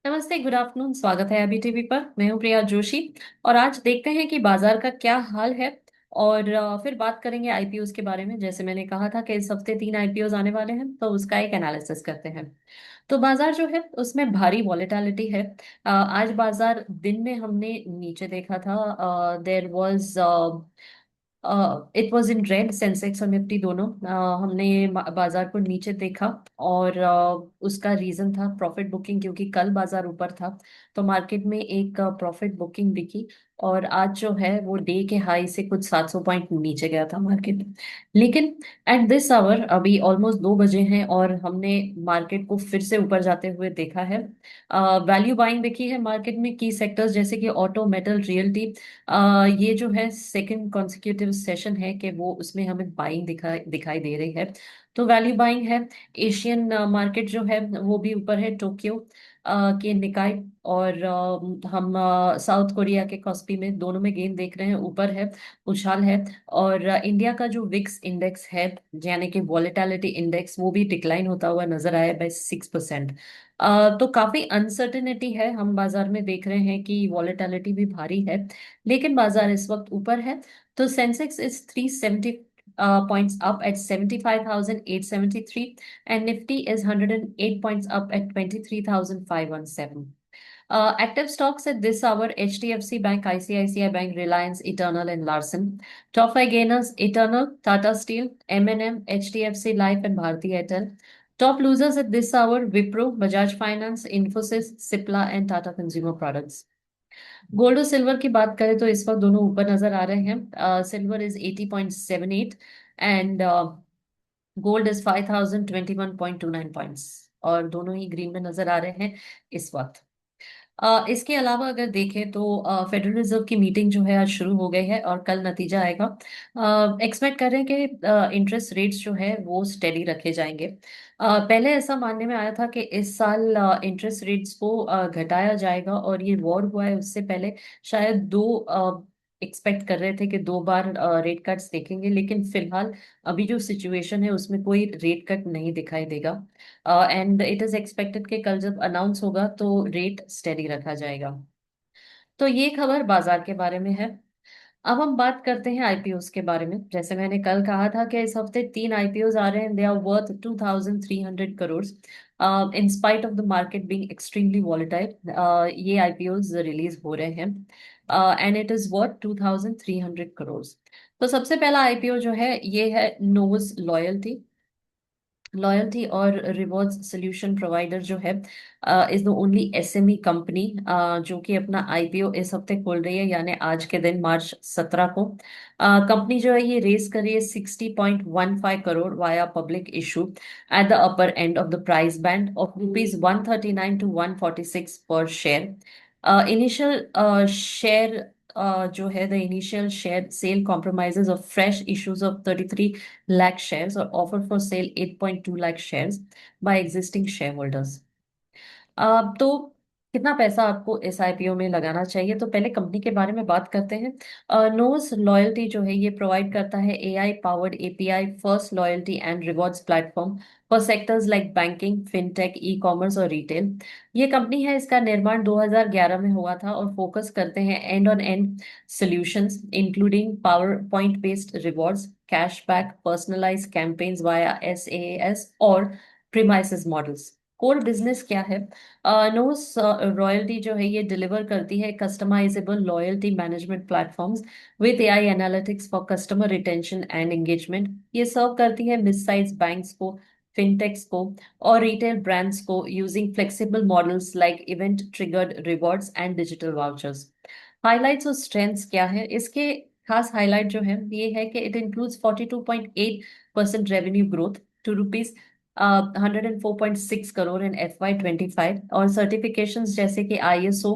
नमस्ते, good afternoon. स्वागत है अभी टीवी पर। मैं हूं प्रिया जोशी। और आज देखते हैं कि बाजार का क्या हाल है। और फिर बात करेंगे आईपीओज के बारे में। जैसे मैंने कहा था कि इस हफ्ते 3 आईपीओज आने वाले हैं, तो उसका एक एनालिसिस करते हैं। तो बाजार जो है उसमें भारी वॉलेटिलिटी है। आज बाजार दिन में हमने नीचे देखा था। There was it was in red. Sensex और निफ्टी दोनों हमने बाजार को नीचे देखा। और उसका रीजन था प्रॉफिट बुकिंग, क्योंकि कल बाजार ऊपर था तो मार्केट में एक प्रॉफिट बुकिंग दिखी। और आज जो है वो डे के हाई से कुछ 700 पॉइंट नीचे गया था मार्केट। लेकिन एट दिस आवर अभी ऑलमोस्ट 2 बजे हैं और हमने मार्केट को फिर से ऊपर जाते हुए देखा है। वैल्यू बाइंग देखी है मार्केट में। की सेक्टर्स जैसे कि ऑटो, मेटल, रियल्टी, ये जो है सेकंड कॉन्सिक्यूटिव सेशन है कि वो उसमें हमें बाइंग दिखाई दिखाई दे रही है। तो वैल्यू बाइंग है। एशियन मार्केट जो है वो भी ऊपर है। टोक्यो के निकाय और हम साउथ कोरिया के कॉस्पी में दोनों में गेन देख रहे हैं, ऊपर है, उछाल है। और इंडिया का जो विक्स इंडेक्स है, यानी कि वॉलेटिलिटी इंडेक्स, वो भी डिक्लाइन होता हुआ नजर आया बाय 6%। तो काफी अनसर्टेनिटी है। हम बाजार में देख रहे हैं कि वॉलेटिलिटी भी भारी है, लेकिन बाजार इस वक्त ऊपर है। तो Sensex is 370 points up at 75,873 and Nifty is 108 points up at 23,517. Active stocks at this hour: HDFC Bank, ICICI Bank, Reliance, Eternal, and Larsen. Top five gainers: Eternal, Tata Steel, M&M, HDFC Life, and Bharti Airtel. Top losers at this hour: Wipro, Bajaj Finance, Infosys, Cipla, and Tata Consumer Products. Gold और silver की बात करें तो इस वक्त दोनों ऊपर नजर आ रहे हैं। Silver is 80.78 and gold is 5,021.29 points, और दोनों ही ग्रीन में नजर आ रहे हैं इस वक्त। इसके अलावा अगर देखें तो फेडरल रिजर्व की मीटिंग जो है आज शुरू हो गई है और कल नतीजा आएगा। एक्सपेक्ट कर रहे हैं कि इंटरेस्ट रेट्स जो है वो स्टेडी रखे जाएंगे। पहले ऐसा मानने में आया था कि इस साल इंटरेस्ट रेट्स को घटाया जाएगा, और ये वॉर हुआ है उससे पहले शायद दो एक्सपेक्ट कर रहे थे कि 2 बार रेट कट्स देखेंगे, लेकिन फिलहाल अभी जो सिचुएशन है उसमें कोई रेट कट नहीं दिखाई देगा। एंड इट इज एक्सपेक्टेड कि कल जब अनाउंस होगा तो रेट स्टेडी रखा जाएगा। तो ये खबर बाजार के बारे में है। अब हम बात करते हैं आईपीओस के बारे में। जैसे मैंने कल कहा था कि इस हफ्ते 3 आईपीओस आ रहे हैं। They are worth 2,300 crore in spite of the market being extremely volatile. ये आईपीओस रिलीज हो रहे हैं and it is worth 2,300 crore. तो सबसे पहला आईपीओ जो है ये है नोवस लॉयल्टी। लॉयल्टी और रिवॉर्ड्स सोल्यूशन प्रोवाइडर जो है is the only SME company जो कि अपना आईपीओ इस हफ्ते खोल रही है, यानी आज के दिन मार्च 17 को। कंपनी जो है ये रेस कर रही है 60.15 crore via public issue at the upper end of the price band of ₹139 to 146 per share. Initial share जो है the initial share sale compromises of fresh issues of 33 lakh shares or offer for sale 8.2 lakh shares by existing shareholders। तो कितना पैसा आपको इस IPO में लगाना चाहिए? तो पहले कंपनी के बारे में बात करते हैं। नोस लॉयल्टी जो है ये प्रोवाइड करता है AI powered API first loyalty and rewards platform for sectors like banking, fintech, e commerce और रिटेल। ये कंपनी है, इसका निर्माण 2011 में हुआ था और फोकस करते हैं end on end solutions including power point based rewards, cashback, personalise campaigns via SaaS और प्रीमाइसेस मॉडल्स। कोर बिजनेस क्या है? नोस रॉयल्टी जो है ये डिलीवर करती है customisable loyalty management platforms with AI analytics for customer retention and engagement. ये serve करती है मिड साइज बैंक्स को, फिनटेक्स को और रिटेल ब्रांड्स को using flexible models like event triggered rewards and digital vouchers. Highlights और स्ट्रेंथ्स क्या है इसके? खास हाईलाइट जो है ये है कि it includes 42.8% revenue growth to rupees 104.6 crore in FY25, और सर्टिफिकेशंस जैसे कि ISO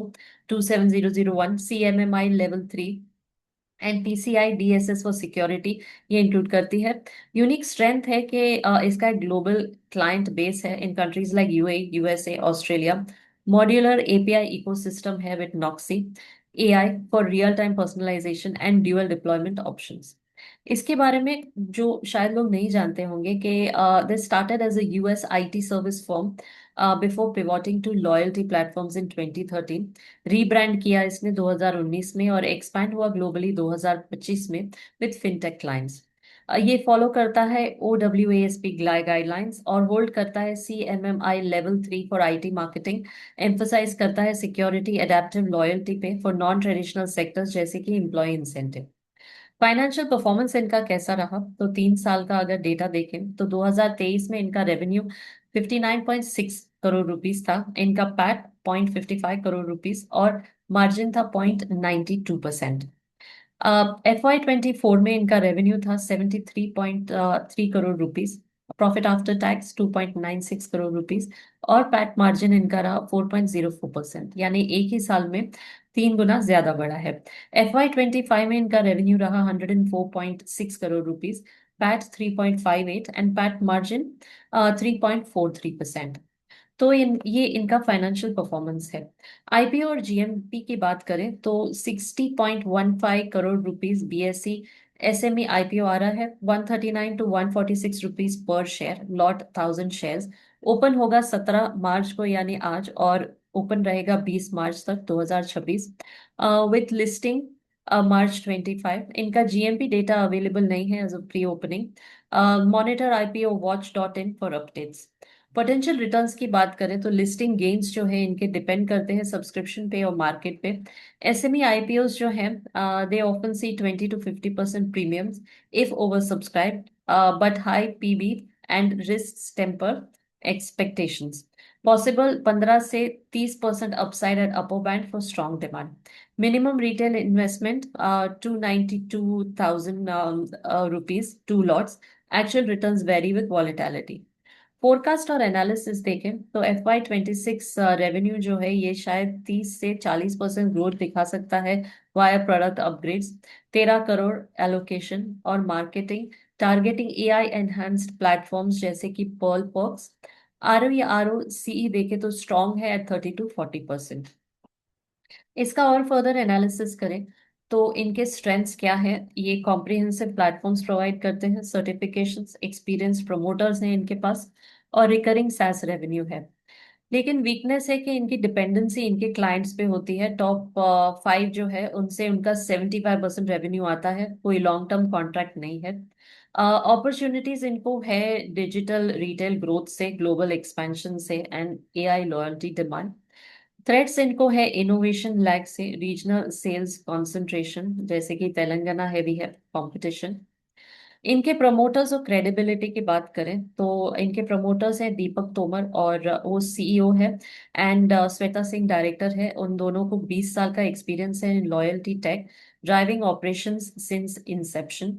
27001, CMMI level 3 and PCI DSS for security ये इंक्लूड करती है। यूनिक स्ट्रेंथ है कि इसका एक ग्लोबल क्लाइंट बेस है in countries like UAE, USA, Australia. Modular API ecosystem है विद नॉक्सी, AI for real time personalization and dual deployment options. इसके बारे में जो शायद लोग नहीं जानते होंगे कि they started as a US IT service firm before pivoting to loyalty platforms in 2013। Rebrand किया इसने 2019 में और एक्सपैंड हुआ ग्लोबली 2025 में विद फिनटेक क्लाइंट्स। ये फॉलो करता है OWASP गाइडलाइंस और होल्ड करता है CMMI level 3 for IT marketing. Emphasise करता है security adaptive loyalty pay for non traditional sectors जैसे कि एम्प्लॉय इंसेंटिव। फाइनेंशियल परफॉर्मेंस इनका कैसा रहा, तो 3 साल का अगर डेटा देखें तो 2023 में इनका रेवेन्यू 59.6 करोड़ रुपीस था। इनका पैट 0.55 करोड़ रुपीस और मार्जिन था 0.92%। FY24 में इनका रेवेन्यू था 73.3 crore rupees, profit after tax 2.96 crore rupees और पैट मार्जिन इनका रहा 4.04%, यानी एक ही साल में 3 गुना ज्यादा बढ़ा है। FY25 में इनका रेवेन्यू रहा 104.6 crore rupees, PAT 3.58 and PAT margin 3.43%। तो ये इनका फाइनेंशियल परफॉर्मेंस है। आईपीओ और जीएमपी की बात करें तो 60.15 crore rupees BSE SME IPO आ रहा है। 139 to 146 rupees per share, lot 1000 shares. Open होगा 17 मार्च को यानी आज, और ओपन रहेगा 20 मार्च तक 2026 विथ लिस्टिंग March 25। इनका जीएमपी डेटा अवेलेबल नहीं है as of pre opening. Monitor IPOWatch.in for updates. Potential returns की बात करें तो लिस्टिंग गेन्स जो है इनके डिपेंड करते हैं सब्सक्रिप्शन पे और मार्केट पे। एसएमई आईपीओस जो हैं they often see 20 to 50% premiums if oversubscribe, but high PB and risk temper expectations. Possible 15 से 30% upside at upper band for strong demand. Minimum retail investment 292,000 rupees, 2 lots. Actual returns vary with volatility. Forecast और analysis देखें तो FY26 revenue जो है ये शायद 30 से 40% growth दिखा सकता है via product upgrades. 13 crore allocation और marketing targeting AI enhanced platforms जैसे कि पर्ल पर्क्स। आरओ या ROCE देखे तो स्ट्रॉन्ग है एट 30 to 40%। इसका और फर्दर एनालिसिस करें तो इनके स्ट्रेंथ्स क्या है, ये कॉम्प्रिहेंसिव प्लेटफॉर्म्स प्रोवाइड करते हैं, सर्टिफिकेशंस, एक्सपीरियंस प्रमोटर्स हैं इनके पास और रिकरिंग सैस रेवेन्यू है। लेकिन वीकनेस है कि इनकी डिपेंडेंसी इनके क्लाइंट्स पे होती है। टॉप 5 जो है उनसे उनका 75% रेवेन्यू आता है, कोई लॉन्ग टर्म कॉन्ट्रैक्ट नहीं है। अपॉर्चुनिटीज इनको है डिजिटल रिटेल ग्रोथ से, ग्लोबल एक्सपेंशन से and AI loyalty demand. Threats इनको है इनोवेशन लैग से, रीजनल सेल्स कंसंट्रेशन जैसे कि तेलंगाना हैवी है कंपटीशन। इनके प्रमोटर्स और क्रेडिबिलिटी की बात करें तो इनके प्रमोटर्स हैं दीपक तोमर और वो सीईओ है एंड श्वेता सिंह डायरेक्टर है। उन दोनों को 20 साल का एक्सपीरियंस है in loyalty tech driving operations since inception.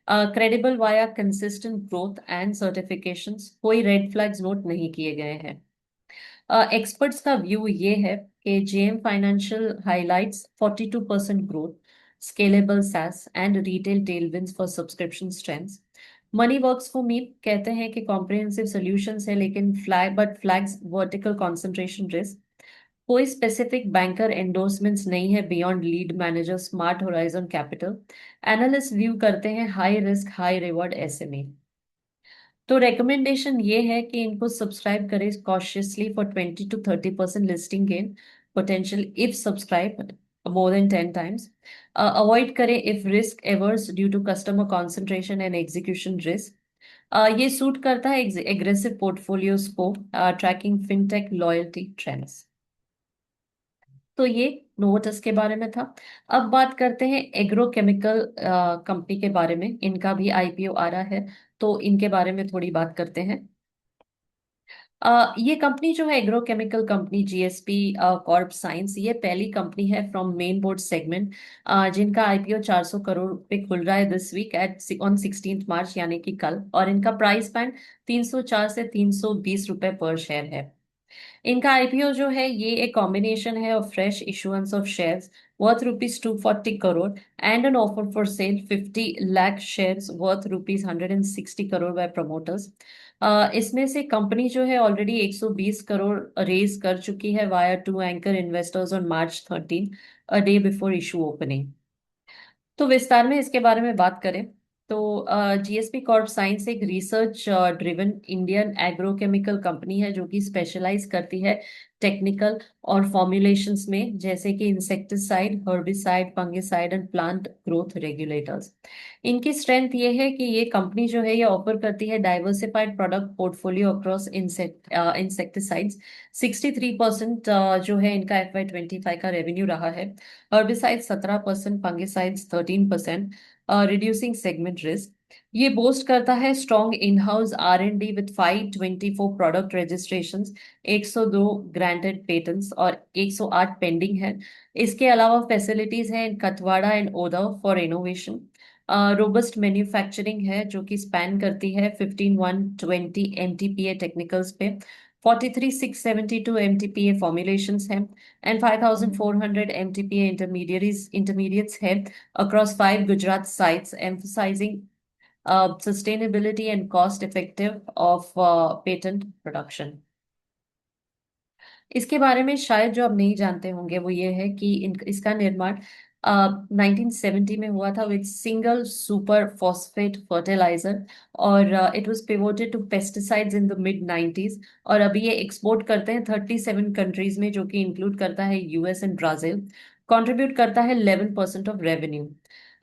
Credible via consistent growth and certifications, कोई रेड फ्लैग्स नोट नहीं किए गए हैं। एक्सपर्ट्स का व्यू ये है कि JM Financial highlights 42% growth, scalable SaaS and retail tailwinds for subscription strengths. Money Works for Me कहते हैं कि कॉम्प्रिहेंसिव सॉल्यूशंस है लेकिन फ्लैग्स वर्टिकल कंसंट्रेशन रिस्क। कोई स्पेसिफिक बैंकर एंडोर्समेंट्स नहीं है beyond lead manager Smart Horizon Capital. Analyst view करते हैं high risk high reward SME. तो रिकमेंडेशन ये है कि इनको सब्सक्राइब करें cautiously for 20 to 30% listing gain potential if subscribe more than 10 times. Avoid करें if risk averse due to customer concentration and execution risk. ये सूट करता है एग्रेसिव पोर्टफोलियोज को, ट्रैकिंग फिनटेक लॉयल्टी ट्रेंड्स। तो ये नोवोटस के बारे में था। अब बात करते हैं एग्रोकेमिकल कंपनी के बारे में। इनका भी आईपीओ आ रहा है तो इनके बारे में थोड़ी बात करते हैं। ये कंपनी जो है agrochemical company GSP Corp science, ये पहली कंपनी है फ्रॉम मेन बोर्ड सेगमेंट जिनका आईपीओ 400 करोड़ पे खुल रहा है दिस वीक एट ऑन 16 मार्च यानी कि कल, और इनका प्राइस बैंड 304 से 320 रुपए पर शेयर है। इनका आईपीओ जो है ये एक कॉम्बिनेशन है of fresh issuance of shares worth rupees 240 crore and an offer for sale 50 lakh shares worth rupees 160 crore by promoters. इसमें से कंपनी जो है ऑलरेडी 120 करोड़ रेज कर चुकी है via 2 anchor investors on March 13, a day before issue opening. तो विस्तार में इसके बारे में बात करें तो जीएसपी कॉर्प साइंस एक research driven Indian agrochemical company है जो कि स्पेशलाइज करती है टेक्निकल और फॉर्मुलेशंस में, जैसे कि insecticide, herbicide, fungicide and plant growth regulators. इनकी स्ट्रेंथ ये है कि ये कंपनी जो है ये ऑफर करती है diversified product portfolio across insecticides. 63% जो है इनका FY25 का रेवेन्यू रहा है। Herbicide 17%, fungicides 13%, reducing segment risk. ये बोस्ट करता है strong in house R&D with 524 product registration, 102 granted patents और 108 पेंडिंग है। इसके अलावा फैसिलिटीज हैं इन कथवाड़ा एंड ओदा फॉर इनोवेशन। रोबस्ट मैन्युफैक्चरिंग है जो कि स्पैन करती है 15120 MTPA टेक्निकल्स पे, 43672 MTPA फॉर्मुलेशंस हैं एंड 5400 MTPA इंटरमीडिएट्स है across 5 Gujarat sites, emphasizing sustainability and cost effective of patent production। इसके बारे में शायद जो आप नहीं जानते होंगे वो ये है कि इसका निर्माण 1970 में हुआ था with single super phosphate fertiliser, और it was pivoted to pesticides in the mid 90s। और अभी ये एक्सपोर्ट करते हैं 37 कंट्रीज में, जो कि इंक्लूड करता है यूएस एंड ब्राजील। कंट्रीब्यूट करता है 11% of revenue.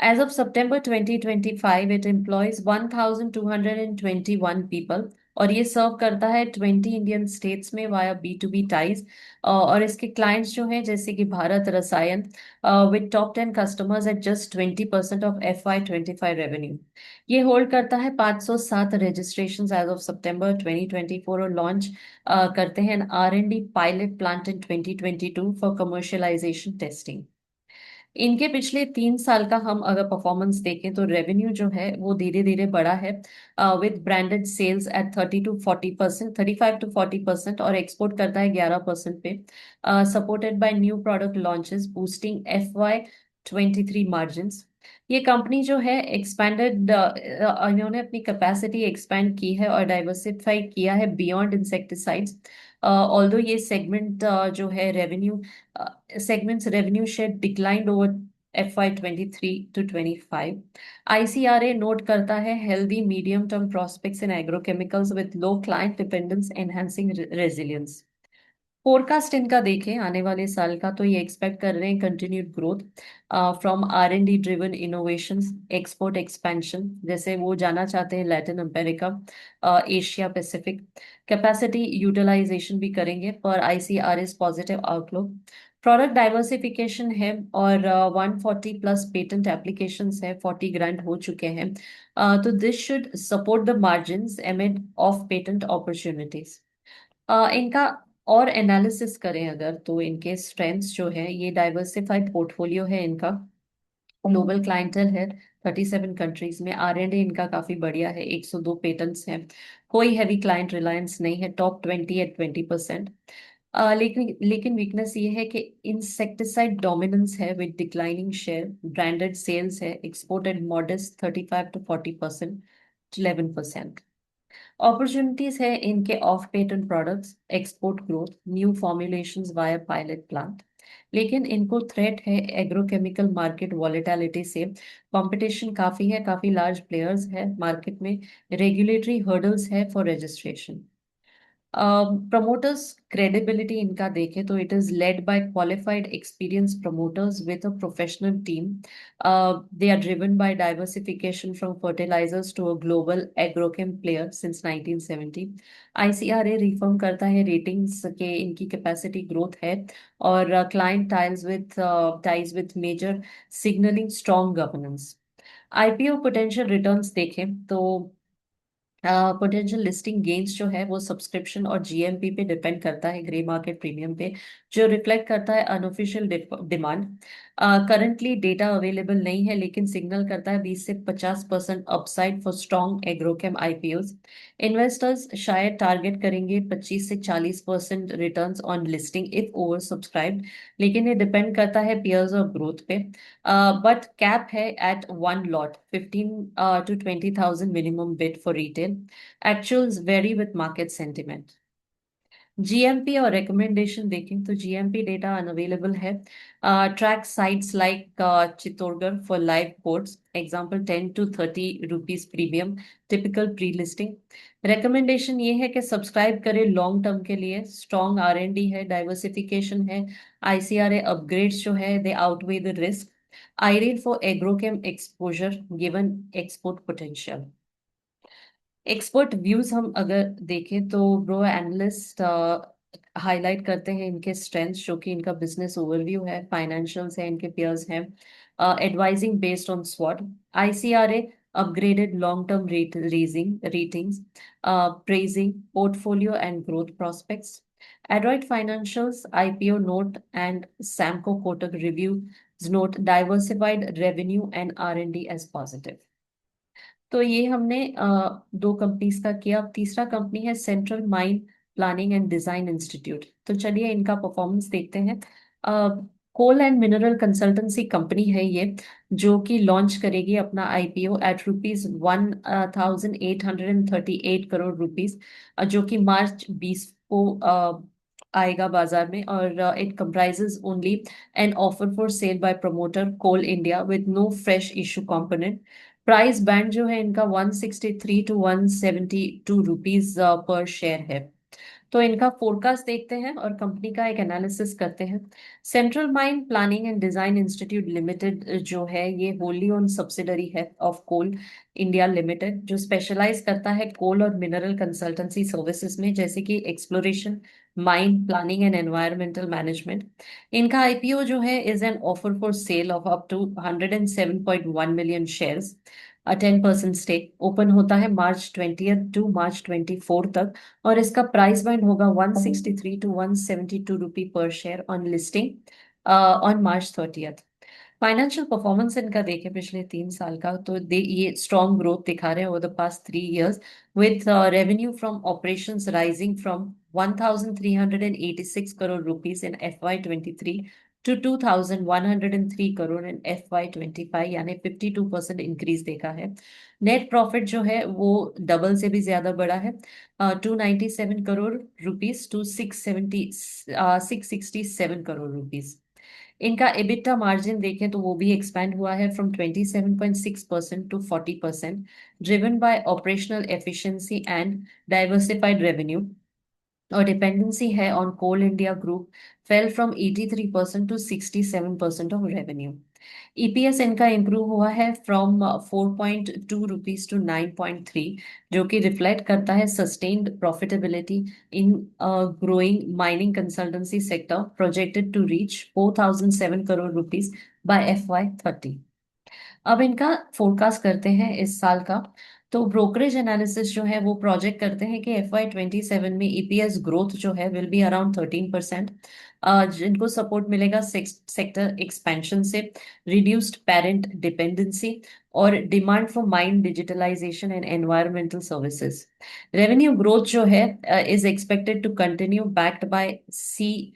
As of September 2025, it employs 1,221 people और ये सर्व करता है 20 इंडियन स्टेट्स में वाया B2B टाइज। और इसके क्लाइंट्स जो हैं जैसे कि भारत रसायन with top 10 customers eight just 20% of FY25 revenue. ये होल्ड करता है 507 रजिस्ट्रेशन एज ऑफ सितंबर 2024 और लॉन्च करते हैं R&D pilot plant in 2022 for commercialisation testing. इनके पिछले 3 साल का हम अगर परफॉर्मेंस देखें तो रेवेन्यू जो है वो धीरे धीरे बढ़ा है with branded sales at 30 to 40%, 35 to 40%, और एक्सपोर्ट करता है 11% पे, supported by new product launches boosting FY23 margins. ये कंपनी जो है एक्सपैंडेड, इन्होंने अपनी कैपेसिटी एक्सपैंड की है और डाइवर्सिफाई किया है बियॉन्ड इंसेक्टिसाइड्स। ऑल्दो ये सेगमेंट जो है revenue segment's revenue share declined over FY23 to 25। ICRA note करता है healthy medium term prospects in agrochemicals with low client dependence, enhancing resilience। Forecast इनका देखें आने वाले साल का, तो ये एक्सपेक्ट कर रहे हैं continued growth from R&D driven innovations, export expansion, जैसे वो जाना चाहते हैं Latin America, Asia Pacific. Capacity utilisation भी करेंगे पर ICRA's positive outlook. Product diversification है और 140 प्लस पेटेंट एप्लीकेशंस है, 40 ग्रांट हो चुके हैं। तो this should support the margins एमिड of patent opportunities. इनका और एनालिसिस करें अगर, तो इनके स्ट्रेंथ्स जो है ये डाइवर्सिफाइड पोर्टफोलियो है इनका, ग्लोबल क्लाइंटल है 37 कंट्रीज में, R&D इनका काफी बढ़िया है, 102 पेटेंट्स हैं, कोई हैवी क्लाइंट रिलायंस नहीं है, टॉप 20 एट 20%। लेकिन वीकनेस ये है कि इंसेक्टिसाइड डोमिनेंस है with declining share, branded sales है, एक्सपोर्टेड मॉडेस्ट 35 to 40%, 11%। अपॉर्चुनिटीज है इनके off patent products, export growth, new formulations via pilot plant. लेकिन इनको थ्रेट है एग्रोकेमिकल मार्केट वॉलेटिलिटी से। कंपटीशन काफी है, काफी लार्ज प्लेयर्स है मार्केट में, रेगुलेटरी हर्डल्स है फॉर रजिस्ट्रेशन। प्रमोटर्स क्रेडिबिलिटी इनका देखें तो it is led by qualified experience promoters with a professional team. They are driven by diversification from fertilisers to a global agrochem player since 1970। ICRA reaffirm करता है ratings के इनकी capacity growth है और client ties with major signalling strong governance. IPO potential returns देखें तो potential listing gains जो है वो सब्सक्रिप्शन और GMP पे डिपेंड करता है, ग्रे मार्केट प्रीमियम पे, जो रिफ्लेक्ट करता है unofficial demand. Currently data available नहीं है लेकिन सिग्नल करता है 20 से 50% upside for strong agrochem IPOs। Investors शायद टारगेट करेंगे 25 से 40% returns on listing if over subscribed, लेकिन ये डिपेंड करता है पेयर्स और ग्रोथ पे। बट कैप है at one lot 15 to 20,000 minimum bid for retail। Actuals vary with market sentiment। GMP और रिकमेंडेशन देखें तो जीएमपी डेटा अनअवेलेबल है। Track sites like Chittorgarh for live quotes example 10 to 30 rupees premium typical pre listing. Recommendation ये है कि subscribe करें long term के लिए, स्ट्रॉन्ग आरएनडी है, डाइवर्सिफिकेशन है, आईसीआरए अपग्रेड्स जो है दे आउटवे द रिस्क, आईरेन for agrochem exposure given export potential. Expert views हम अगर देखें तो ब्रो एनालिस्ट हाईलाइट करते हैं इनके स्ट्रेंथ्स, जो कि इनका बिजनेस ओवरव्यू है, फाइनेंशियल्स है, इनके पेयर्स हैं, एडवाइजिंग बेस्ड ऑन स्वॉट, ICRA upgraded long term raising ratings, praising portfolio and growth prospects, Adroit financials IPO note and Samco Kotak review note diversified revenue and R and D edge positive. तो ये हमने दो companies का किया। अब तीसरा कंपनी है central mine planning and design institute. तो चलिए इनका परफॉर्मेंस देखते हैं। कोल एंड मिनरल कंसल्टेंसी कंपनी है ये, जो कि लॉन्च करेगी अपना आईपीओ एट ₹1,838 करोड़, जो कि मार्च 20 को आएगा बाजार में। और it comprises only an offer for sale by promoter Coal India with no fresh issue component. Price band जो है इनका 163 to 172 रुपीज पर शेयर है। तो इनका फोरकास्ट देखते हैं और कंपनी का एक एनालिसिस करते हैं। Central mine planning and design institute limited जो है ये होली ओन सब्सिडरी है ऑफ कोल इंडिया लिमिटेड, जो स्पेशलाइज करता है कोल और मिनरल कंसल्टेंसी सर्विसेज में, जैसे कि exploration, mine planning and environmental management. इनका आईपीओ जो है is an offer for sale of up to 107.1 million shares. 10% stake open होता है March 20 to March 24 तक। और इसका प्राइस बैंड होगा 163 to 172 रुपी पर share on listing on March 30। Financial performance इनका देखें पिछले 3 साल का, तो ये स्ट्रॉन्ग ग्रोथ दिखा रहे हैं over the past 3 years, with revenue from operations rising from 1,386 crore rupees in FY23 to 2,103 crore in FY25, यानी 52% इंक्रीज देखा है। नेट प्रॉफिट जो है वो डबल से भी ज्यादा बढ़ा है, 297 crore rupees to 667 crore rupees. इनका एबिटा मार्जिन देखें तो वो भी एक्सपैंड हुआ है from 27.6% to 40%, driven by operational efficiency and diversified revenue. और डिपेंडेंसी है on Coal India group fell from 83% to 67% of revenue. EPS इनका इंप्रूव हुआ है फ्रॉम 4.2 रुपीज टू 9.3, जो कि रिफ्लेक्ट करता है sustained profitability in growing mining consultancy sector, projected to reach 4,007 crore rupees by FY30। अब इनका फोरकास्ट करते हैं इस साल का। तो ब्रोकरेज एनालिसिस जो है वो प्रोजेक्ट करते हैं कि FY27 में ईपीएस ग्रोथ जो है विल बी अराउंड 13%, जिनको सपोर्ट मिलेगा सेक्टर एक्सपेंशन से, रिड्यूस्ड पेरेंट डिपेंडेंसी और demand for mine digitalisation and environmental services. Revenue growth जो है is expected to continue backed by सी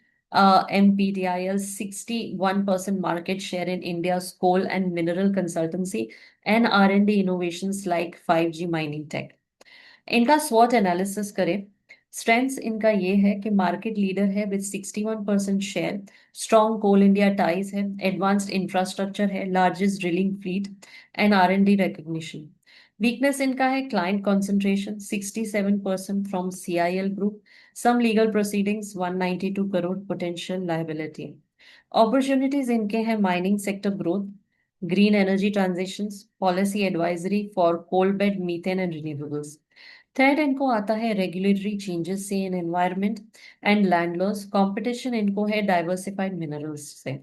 MPTIL's 61% market share in India's coal and mineral consultancy and R&D innovations like 5G mining tech। इनका स्वॉट analysis करें। Strengths इनका ये है कि market leader है with 61% share, strong Coal India ties है, advanced infrastructure है, largest drilling fleet and R&D recognition. Weakness इनका है client concentration 67% from CIL group, some legal proceedings 192 crore potential liability. Opportunities इनके हैं mining sector growth, green energy transitions, policy advisory for coal bed methane and renewables. Threat इनको आता है regulatory changes से in environment and land laws, competition इनको है diversified minerals से।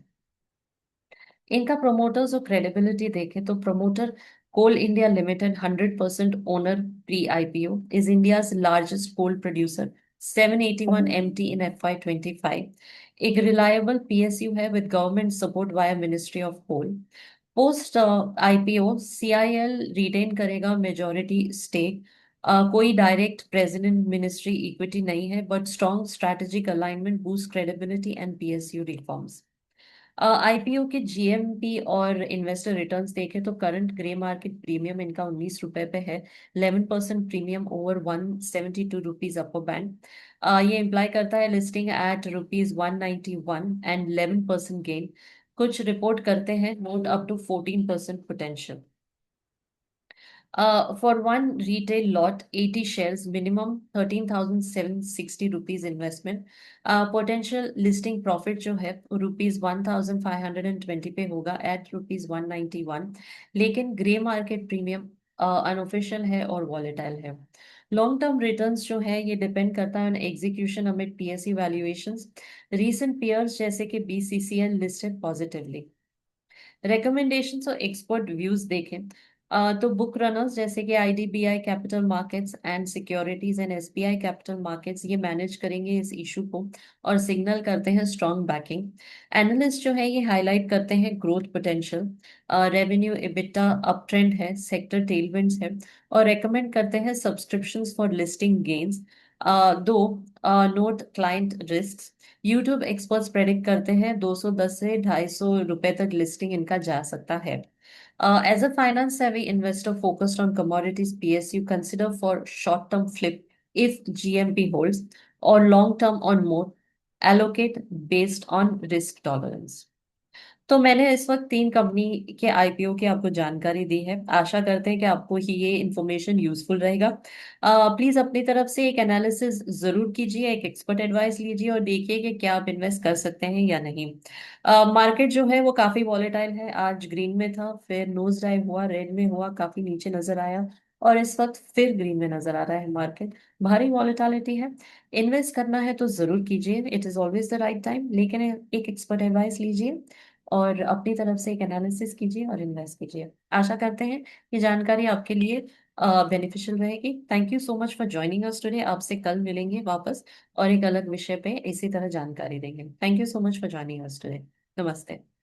इनका प्रोमोटर्स और क्रेडिबिलिटी देखें तो promoter Coal India limited 100% owner pre IPO, is India's largest coal producer, 781 MT in FY25, एक रिलायबल PSU है with government support via ministry of coal. Post IPO CIL retain करेगा मेजॉरिटी स्टेक, कोई direct president ministry equity नहीं है, but strong strategic alignment boost credibility and PSU reforms. IPO के GMP और investor returns देखें तो current grey market premium इनका 19 रुपए पे है, 11% premium over 172 rupees upper band. ये इम्प्लाई करता है listing at rupees 191 and 11% gain. कुछ रिपोर्ट करते हैं note up to 14% potential. For one retail lot, 80 shares, minimum 13,760 rupees investment. Potential listing profit जो है रुपीज 1,520 पे होगा एट रुपीज 191। लेकिन ग्रे मार्केट प्रीमियम अनऑफिशियल है और वॉलेटाइल है। लॉन्ग टर्म रिटर्न्स जो है ये डिपेंड करता है on execution amid PSU valuations. Recent peers जैसे कि बीसीसीएल लिस्टेड पॉजिटिवली। रिकमेंडेशंस और एक्सपर्ट व्यूज देखें तो बुक रनर्स जैसे कि IDBI capital markets and securities and SBI capital markets ये मैनेज करेंगे इस इशू को और सिग्नल करते हैं स्ट्रॉन्ग बैकिंग। एनालिस्ट जो है ये हाईलाइट करते हैं growth potential, revenue EBITDA up trend है, सेक्टर टेलविंड्स है और रेकमेंड करते हैं सब्सक्रिप्शंस फॉर लिस्टिंग गेन्स। दो note client risk. YouTube experts predict करते हैं 210 से 250 रुपए तक लिस्टिंग इनका जा सकता है। As a finance savvy investor focused on commodities PSU, consider for short term flip if GMP holds or long term on more. Allocate based on risk tolerance. तो मैंने इस वक्त तीन कंपनी के आईपीओ की आपको जानकारी दी है। आशा करते हैं कि आपको ही ये इन्फॉर्मेशन यूजफुल रहेगा। प्लीज अपनी तरफ से एक एनालिसिस जरूर कीजिए, एक एक्सपर्ट एडवाइस लीजिए और देखिए कि क्या आप इन्वेस्ट कर सकते हैं या नहीं। मार्केट जो है वो काफी वॉलेटाइल है। आज ग्रीन में था, फिर नोज डाइव हुआ, रेड में हुआ, काफी नीचे नजर आया और इस वक्त फिर ग्रीन में नजर आ रहा है मार्केट। भारी वॉलेटिलिटी है। इन्वेस्ट करना है तो जरूर कीजिए, it is always the right time, लेकिन एक एक्सपर्ट एडवाइस लीजिए और अपनी तरफ से एक एनालिसिस कीजिए और इन्वेस्ट कीजिए। आशा करते हैं ये जानकारी आपके लिए बेनिफिशियल रहेगी। Thank you so much for joining us today. आपसे कल मिलेंगे वापस और एक अलग विषय पे इसी तरह जानकारी देंगे। Thank you so much for joining us today. नमस्ते।